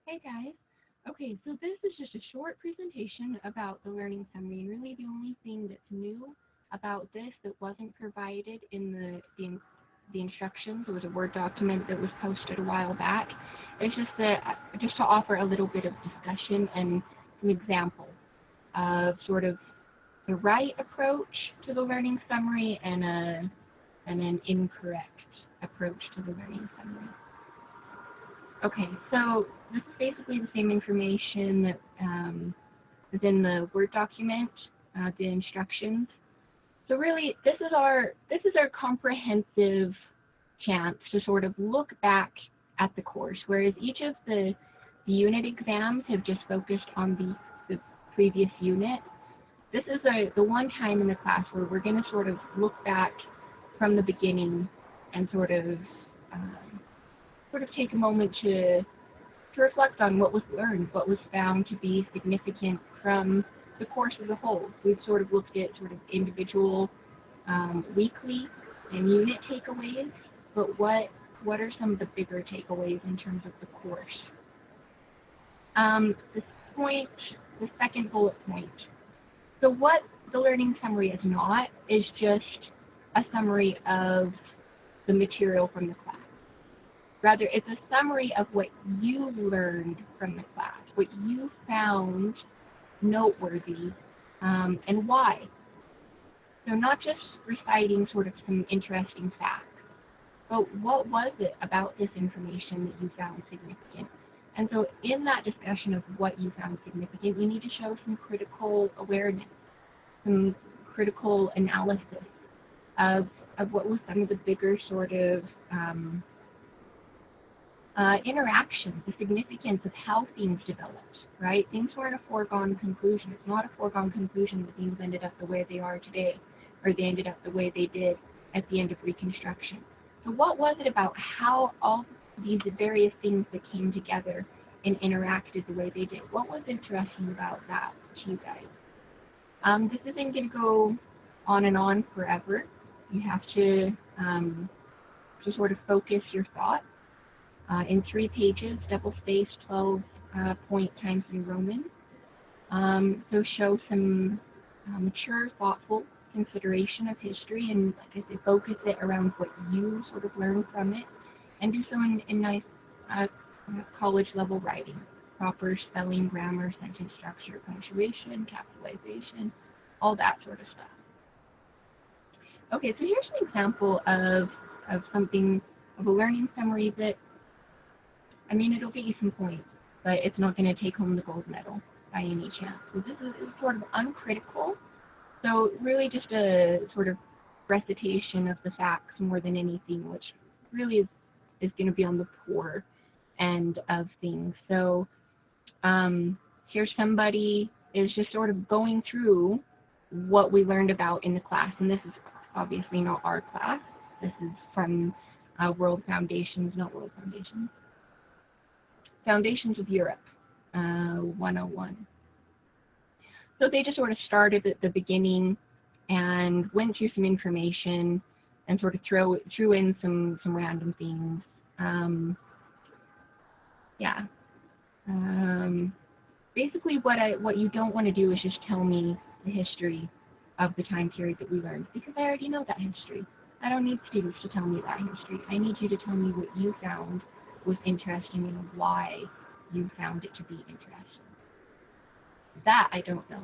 Hey guys. Okay, so this is just a short presentation about the learning summary, and really the only thing that's new about this that wasn't provided in the instructions. It was a Word document that was posted a while back. It's just that just to offer a little bit of discussion and some examples of sort of the right approach to the learning summary and an incorrect approach to the learning summary. Okay, so this is basically the same information that is in the Word document, the instructions. So really, this is our comprehensive chance to sort of look back at the course, whereas each of the unit exams have just focused on the previous unit. This is the one time in the class where we're going to sort of look back from the beginning and sort of take a moment to reflect on what was learned, what was found to be significant from the course as a whole. We've sort of looked at sort of individual weekly and unit takeaways, but what are some of the bigger takeaways in terms of the course? This point, the second bullet point. So what the learning summary is not is just a summary of the material from the class. Rather, it's a summary of what you learned from the class, what you found noteworthy, and why. So not just reciting sort of some interesting facts, but what was it about this information that you found significant? And so in that discussion of what you found significant, you need to show some critical awareness, some critical analysis of what was some of the bigger sort of interactions, the significance of how things developed, right? Things weren't a foregone conclusion. It's not a foregone conclusion that things ended up the way they are today, or they ended up the way they did at the end of Reconstruction. So what was it about how all these various things that came together and interacted the way they did? What was interesting about that to you guys? This isn't going to go on and on forever. You have to sort of focus your thoughts. In 3 pages, double-spaced, 12-point times New Roman. So show some mature, thoughtful consideration of history, and like I said, focus it around what you sort of learned from it, and do so in nice college-level writing, proper spelling, grammar, sentence structure, punctuation, capitalization, all that sort of stuff. Okay, so here's an example of something, of a learning summary that, I mean, it'll get you some points, but it's not going to take home the gold medal by any chance. So this is sort of uncritical, so really just a sort of recitation of the facts more than anything, which really is going to be on the poor end of things. So here somebody is just sort of going through what we learned about in the class, and this is obviously not our class. This is from World Foundations, not World Foundations. Foundations of Europe, 101. So they just sort of started at the beginning and went through some information and sort of threw in some random things. Basically, what you don't want to do is just tell me the history of the time period that we learned, because I already know that history. I don't need students to tell me that history. I need you to tell me what you found was interesting and why you found it to be interesting. That I don't know.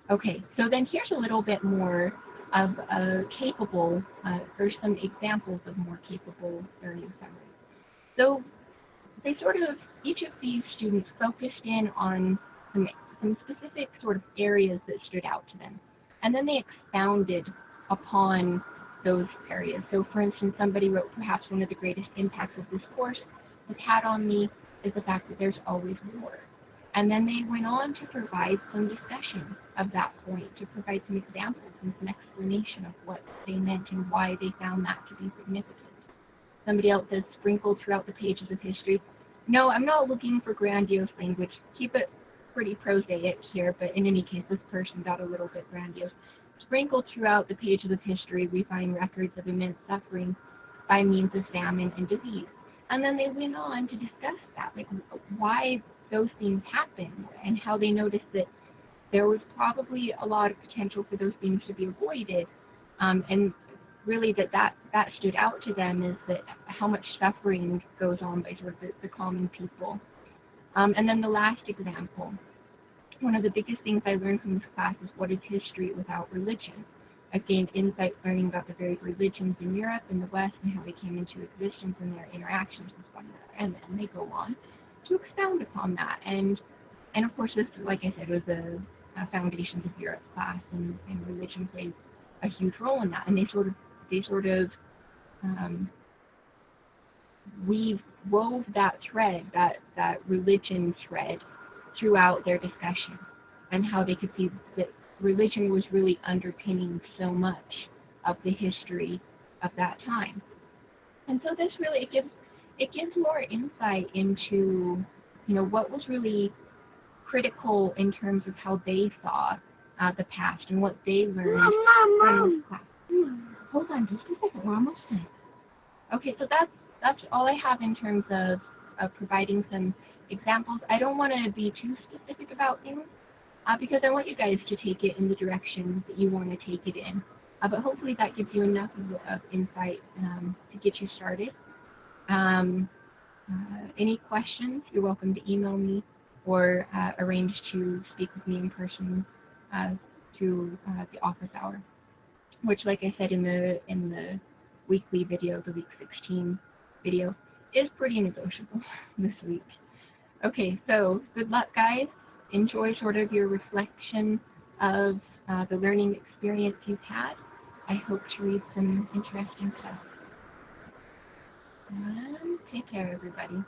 Okay, so then here's a little bit more of a capable, or some examples of more capable learning summaries. So they sort of, each of these students focused in on some specific sort of areas that stood out to them. And then they expounded upon those areas. So for instance, somebody wrote, perhaps one of the greatest impacts of this course has had on me is the fact that there's always war. And then they went on to provide some discussion of that point, to provide some examples and some explanation of what they meant and why they found that to be significant. Somebody else says, sprinkled throughout the pages of history. No, I'm not looking for grandiose language. Keep it pretty prosaic here, but in any case, this person got a little bit grandiose. Sprinkled throughout the pages of history, we find records of immense suffering by means of famine and disease. And then they went on to discuss that, like why those things happened and how they noticed that there was probably a lot of potential for those things to be avoided. And really that stood out to them is that how much suffering goes on by sort of the common people. And then the last example, one of the biggest things I learned from this class is what is history without religion. I've gained insight learning about the varied religions in Europe and the West and how they came into existence and their interactions with one another. And then they go on to expound upon that. And of course, this, like I said, was a Foundations of Europe class, and religion plays a huge role in that. And they sort of wove that thread, that religion thread, throughout their discussion, and how they could see that religion was really underpinning so much of the history of that time. And so this really it gives more insight into, you know, what was really critical in terms of how they saw the past and what they learned from this class. Hold on just a second, we're almost done. Okay, so that's all I have in terms of providing some examples. I don't want to be too specific about things because I want you guys to take it in the direction that you want to take it in. But hopefully that gives you enough of insight to get you started. Any questions, you're welcome to email me or arrange to speak with me in person through the office hour, which, like I said in the weekly video, the week 16 video, is pretty negotiable this week. Okay, so good luck, guys. Enjoy sort of your reflection of the learning experience you've had. I hope to read some interesting stuff. Take care, everybody.